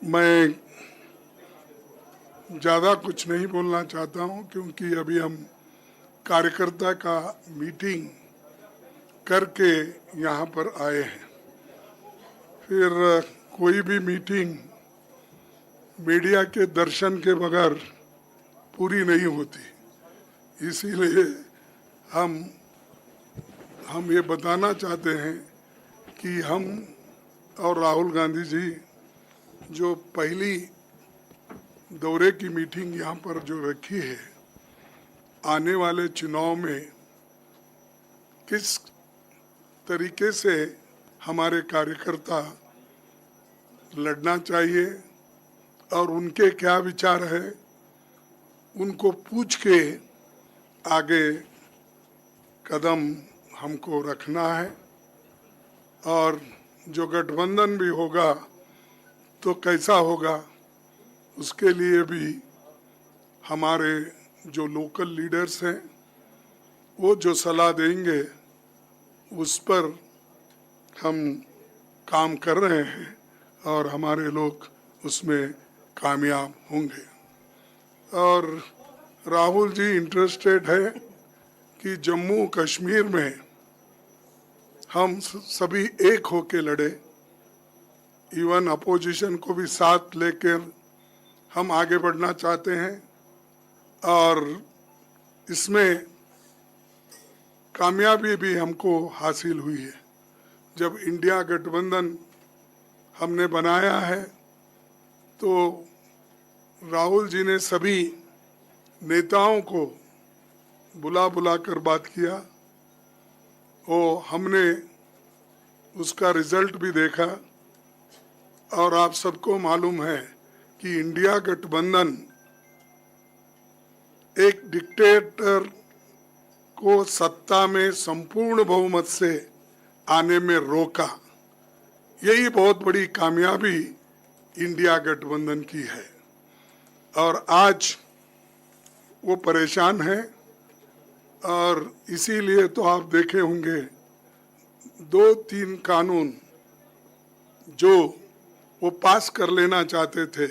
मैं ज़्यादा कुछ नहीं बोलना चाहता हूं क्योंकि अभी हम कार्यकर्ता का मीटिंग करके यहाँ पर आए हैं। फिर कोई भी मीटिंग मीडिया के दर्शन के बगैर पूरी नहीं होती, इसीलिए हम ये बताना चाहते हैं कि हम और राहुल गांधी जी जो पहली दौरे की मीटिंग यहाँ पर जो रखी है, आने वाले चुनाव में किस तरीके से हमारे कार्यकर्ता लड़ना चाहिए और उनके क्या विचार है, उनको पूछ के आगे कदम हमको रखना है। और जो गठबंधन भी होगा तो कैसा होगा, उसके लिए भी हमारे जो लोकल लीडर्स हैं वो जो सलाह देंगे उस पर हम काम कर रहे हैं और हमारे लोग उसमें कामयाब होंगे। और राहुल जी इंटरेस्टेड है कि जम्मू कश्मीर में हम सभी एक होके लड़े, इवन अपोजिशन को भी साथ लेकर हम आगे बढ़ना चाहते हैं। और इसमें कामयाबी भी हमको हासिल हुई है। जब इंडिया गठबंधन हमने बनाया है तो राहुल जी ने सभी नेताओं को बुला कर बात किया और हमने उसका रिजल्ट भी देखा। और आप सबको मालूम है कि इंडिया गठबंधन एक डिक्टेटर को सत्ता में संपूर्ण बहुमत से आने में रोका। यही बहुत बड़ी कामयाबी इंडिया गठबंधन की है। और आज वो परेशान है और इसीलिए तो आप देखे होंगे 2-3 कानून जो वो पास कर लेना चाहते थे,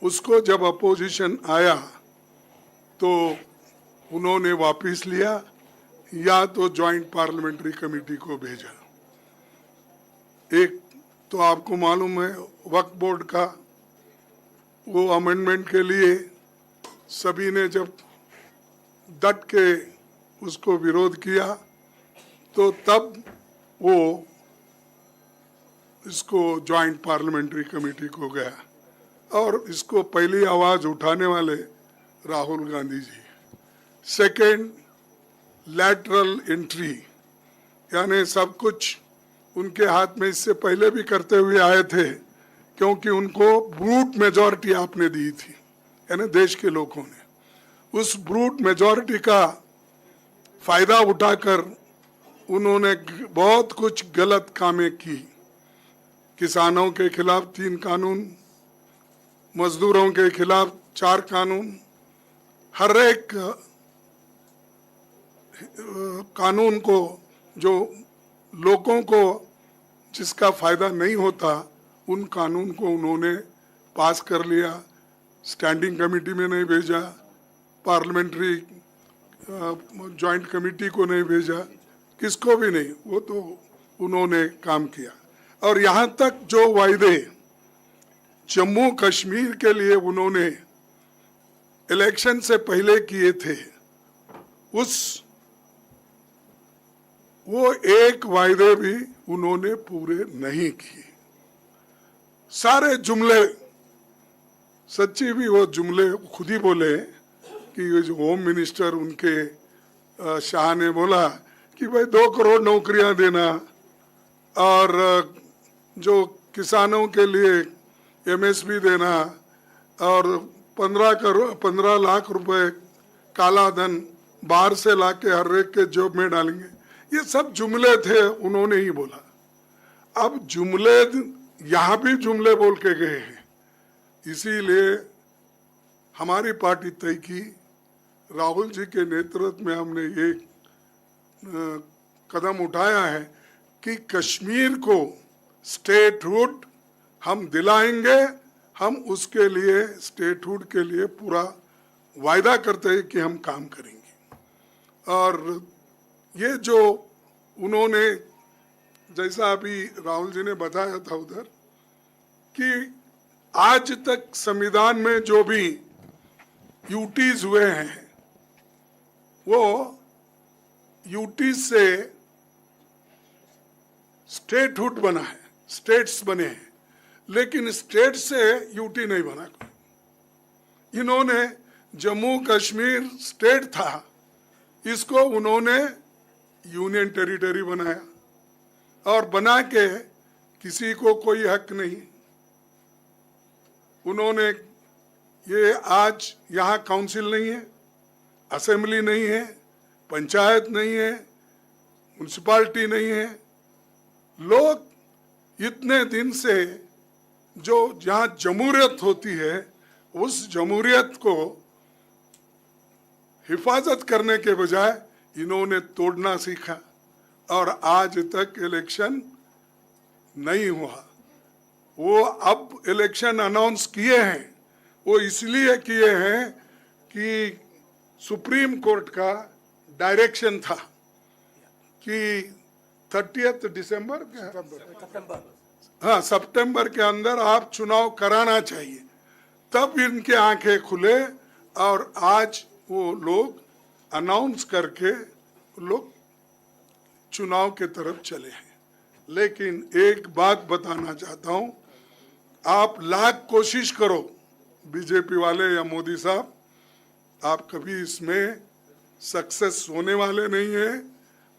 उसको जब अपोजिशन आया तो उन्होंने वापस लिया या तो जॉइंट पार्लियामेंट्री कमेटी को भेजा। एक तो आपको मालूम है वक्फ बोर्ड का वो अमेंडमेंट के लिए सभी ने जब डट के उसको विरोध किया तो तब वो इसको जॉइंट पार्लियामेंट्री कमेटी को गया। और इसको पहली आवाज उठाने वाले Rahul Gandhi ji. Second, lateral entry, यानी सब कुछ उनके हाथ में इससे पहले भी करते हुए आए थे क्योंकि उनको ब्रूट मेजॉरिटी आपने दी थी, यानी देश के लोगों ने उस ब्रूट मेजॉरिटी का फायदा उठाकर उन्होंने बहुत कुछ गलत कामें की। किसानों के खिलाफ 3 कानून, मजदूरों के खिलाफ 4 कानून, हर एक कानून को जो लोगों को जिसका फायदा नहीं होता उन कानून को उन्होंने पास कर लिया। स्टैंडिंग कमेटी में नहीं भेजा, पार्लियामेंट्री जॉइंट कमेटी को नहीं भेजा, किसको भी नहीं, वो तो उन्होंने काम किया। और यहाँ तक जो वायदे जम्मू कश्मीर के लिए उन्होंने इलेक्शन से पहले किए थे, वो एक वायदे भी उन्होंने पूरे नहीं किए। सारे जुमले, सच्ची भी वो जुमले खुद ही बोले कि जो होम मिनिस्टर उनके शाह ने बोला कि भाई 2 करोड़ नौकरियां देना और जो किसानों के लिए एमएसपी देना और 15 लाख रुपए काला धन बाहर से लाके हर एक के जॉब में डालेंगे, ये सब जुमले थे, उन्होंने ही बोला। अब जुमले यहाँ भी जुमले बोल के गए हैं, इसीलिए हमारी पार्टी तय की, राहुल जी के नेतृत्व में हमने ये कदम उठाया है कि कश्मीर को स्टेटहुड हम दिलाएंगे हम उसके लिए स्टेटहुड के लिए पूरा वायदा करते हैं कि हम काम करेंगे। और ये जो उन्होंने, जैसा अभी राहुल जी ने बताया था उधर, कि आज तक संविधान में जो भी यूटीज हुए हैं वो यूटी से स्टेटहुड बना है, स्टेट्स बने हैं, लेकिन स्टेट से यूटी नहीं बना कोई। इन्होंने जम्मू कश्मीर स्टेट था, इसको उन्होंने यूनियन टेरिटरी बनाया और बना के किसी को कोई हक नहीं। उन्होंने ये आज यहाँ काउंसिल नहीं है, असेंबली नहीं है, पंचायत नहीं है, म्यूनिसिपालिटी नहीं है। लोग इतने दिन से जो जहाँ जमहूरियत होती है उस जमहूरियत को हिफाजत करने के बजाय इन्होंने तोड़ना सीखा और आज तक इलेक्शन नहीं हुआ। वो अब इलेक्शन अनाउंस किए हैं, वो इसलिए किए हैं कि सुप्रीम कोर्ट का डायरेक्शन था कि 30 दिसंबर सितंबर के अंदर आप चुनाव कराना चाहिए। तब इनके आंखें खुले और आज वो लोग अनाउंस करके लोग चुनाव के तरफ चले हैं। लेकिन एक बात बताना चाहता हूं, आप लाख कोशिश करो बीजेपी वाले या मोदी साहब, आप कभी इसमें सक्सेस होने वाले नहीं है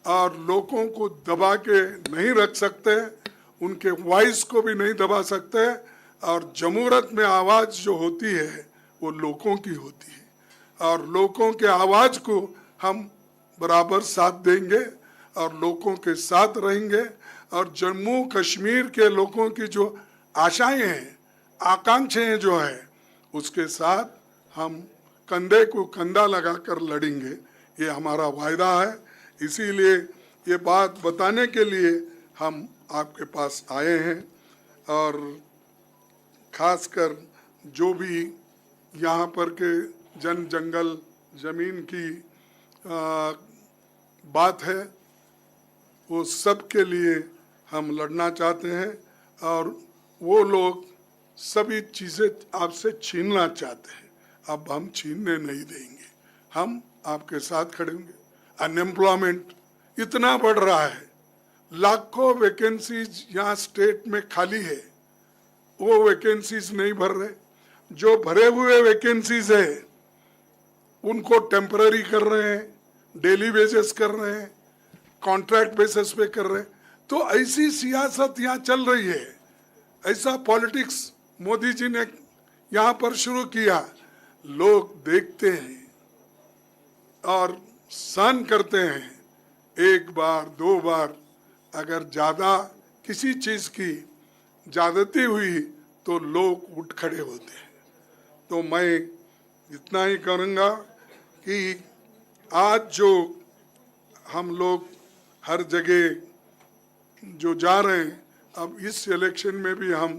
और लोगों को दबा के नहीं रख सकते, उनके वॉइस को भी नहीं दबा सकते। और जमहूरियत में आवाज जो होती है वो लोगों की होती है और लोगों के आवाज को हम बराबर साथ देंगे और लोगों के साथ रहेंगे। और जम्मू कश्मीर के लोगों की जो आशाएं हैं, आकांक्षाएं जो है, उसके साथ हम कंधे को कंधा लगाकर लड़ेंगे, ये हमारा वायदा है। इसीलिए ये बात बताने के लिए हम आपके पास आए हैं। और खासकर जो भी यहाँ पर के जंगल जमीन की बात है, वो सब के लिए हम लड़ना चाहते हैं और वो लोग सभी चीज़ें आपसे छीनना चाहते हैं, अब हम छीनने नहीं देंगे, हम आपके साथ खड़े होंगे। अनएम्प्लॉयमेंट इतना बढ़ रहा है, लाखों वैकेंसीज यहाँ स्टेट में खाली है, वो वैकेंसीज नहीं भर रहे। जो भरे हुए वैकेंसीज है उनको टेम्पररी कर रहे हैं, डेली बेसिस कर रहे हैं, कॉन्ट्रैक्ट बेसिस पे कर रहे हैं। तो ऐसी सियासत यहाँ चल रही है, ऐसा पॉलिटिक्स मोदी जी ने यहाँ पर शुरू किया। लोग देखते हैं और सहन करते हैं, एक बार दो बार अगर ज्यादा किसी चीज की ज्यादती हुई तो लोग उठ खड़े होते हैं। तो मैं इतना ही करूँगा कि आज जो हम लोग हर जगह जो जा रहे हैं, अब इस इलेक्शन में भी हम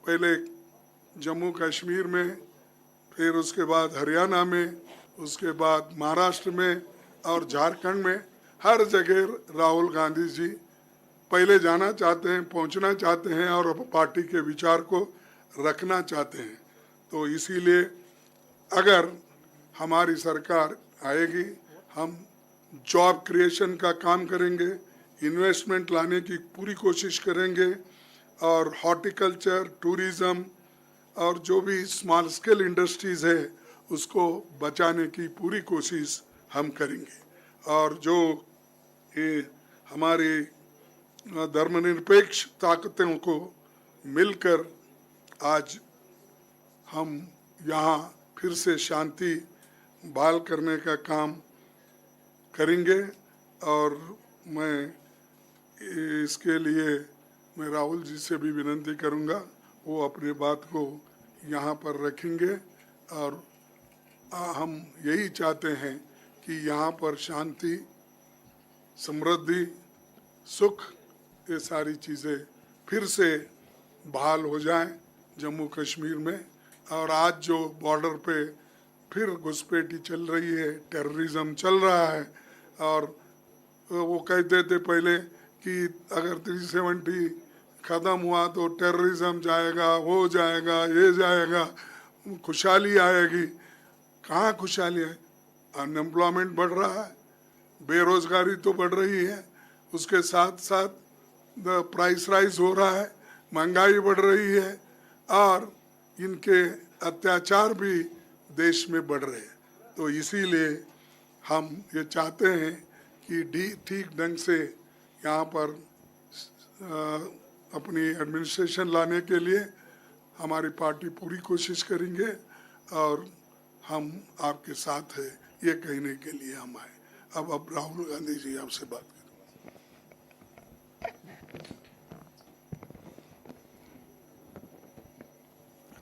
पहले जम्मू कश्मीर में, फिर उसके बाद हरियाणा में, उसके बाद महाराष्ट्र में और झारखंड में, हर जगह राहुल गांधी जी पहले जाना चाहते हैं, पहुंचना चाहते हैं और पार्टी के विचार को रखना चाहते हैं। तो इसीलिए अगर हमारी सरकार आएगी, हम जॉब क्रिएशन का काम करेंगे, इन्वेस्टमेंट लाने की पूरी कोशिश करेंगे और हॉर्टिकल्चर, टूरिज़्म और जो भी स्मॉल स्केल इंडस्ट्रीज़ है उसको बचाने की पूरी कोशिश हम करेंगे। और जो ये हमारी धर्मनिरपेक्ष ताकतों को मिलकर आज हम यहाँ फिर से शांति बहाल करने का काम करेंगे। और मैं इसके लिए मैं राहुल जी से भी विनती करूँगा, वो अपनी बात को यहाँ पर रखेंगे और हम यही चाहते हैं कि यहाँ पर शांति, समृद्धि, सुख, ये सारी चीज़ें फिर से बहाल हो जाएं। जम्मू कश्मीर में। और आज जो बॉर्डर पे फिर घुसपैठी चल रही है, टेररिज्म चल रहा है, और वो कहते थे पहले कि अगर 370 ख़त्म हुआ तो टेररिज्म जाएगा, वो जाएगा, ये जाएगा, खुशहाली आएगी। कहाँ खुशहाली है? अनएम्प्लॉयमेंट बढ़ रहा है, बेरोजगारी तो बढ़ रही है, उसके साथ साथ प्राइस राइज हो रहा है, महंगाई बढ़ रही है, और इनके अत्याचार भी देश में बढ़ रहे हैं। तो इसीलिए हम ये चाहते हैं कि ठीक ढंग से यहाँ पर अपनी एडमिनिस्ट्रेशन लाने के लिए हमारी पार्टी पूरी कोशिश करेंगे, और हम आपके साथ है ये कहने के लिए हम आए। अब राहुल गांधी जी आपसे बात करें।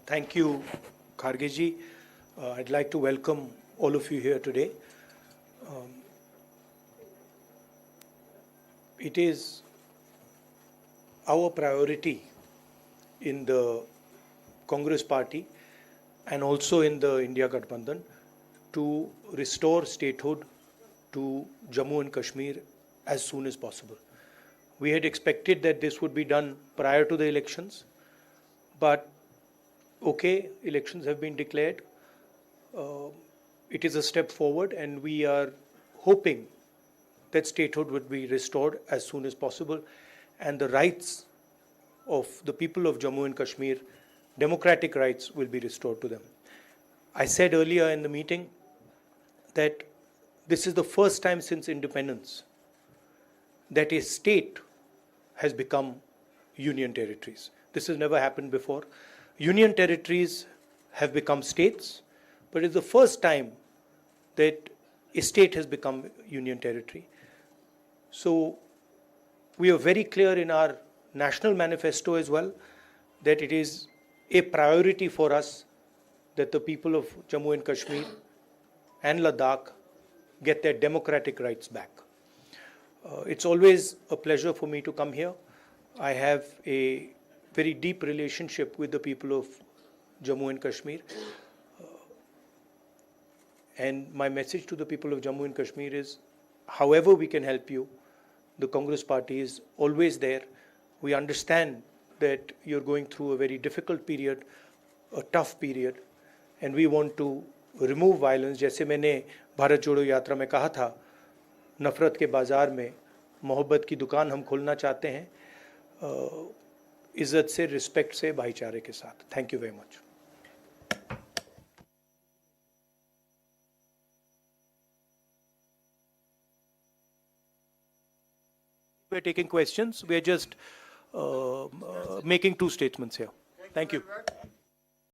Thank you, Kharge ji. I'd like to welcome all of you here today. It is our priority in the Congress party and also in the India Gathbandhan to restore statehood to Jammu and Kashmir as soon as possible. We had expected that this would be done prior to the elections, but okay, elections have been declared. It is a step forward, and we are hoping that statehood would be restored as soon as possible, and the rights of the people of Jammu and Kashmir, democratic rights, will be restored to them. I said earlier in the meeting that this is the first time since independence that a state has become union territories. This has never happened before. Union territories have become states, but it's the first time that a state has become union territory. So we are very clear in our national manifesto as well that it is a priority for us that the people of Jammu and Kashmir and Ladakh get their democratic rights back. It's always a pleasure for me to come here. I have a very deep relationship with the people of Jammu and Kashmir. And my message to the people of Jammu and Kashmir is, however we can help you, the Congress party is always there. We understand that you're going through a very difficult period, a tough period, and we want to remove violence. जैसे मैंने भारत जोड़ो यात्रा में कहा था, नफरत के बाजार में मोहब्बत की दुकान हम खोलना चाहते हैं, इज्जत से, रिस्पेक्ट से, भाईचारे के साथ. Thank you very much. We are taking questions. We are just making two statements here. Thank you.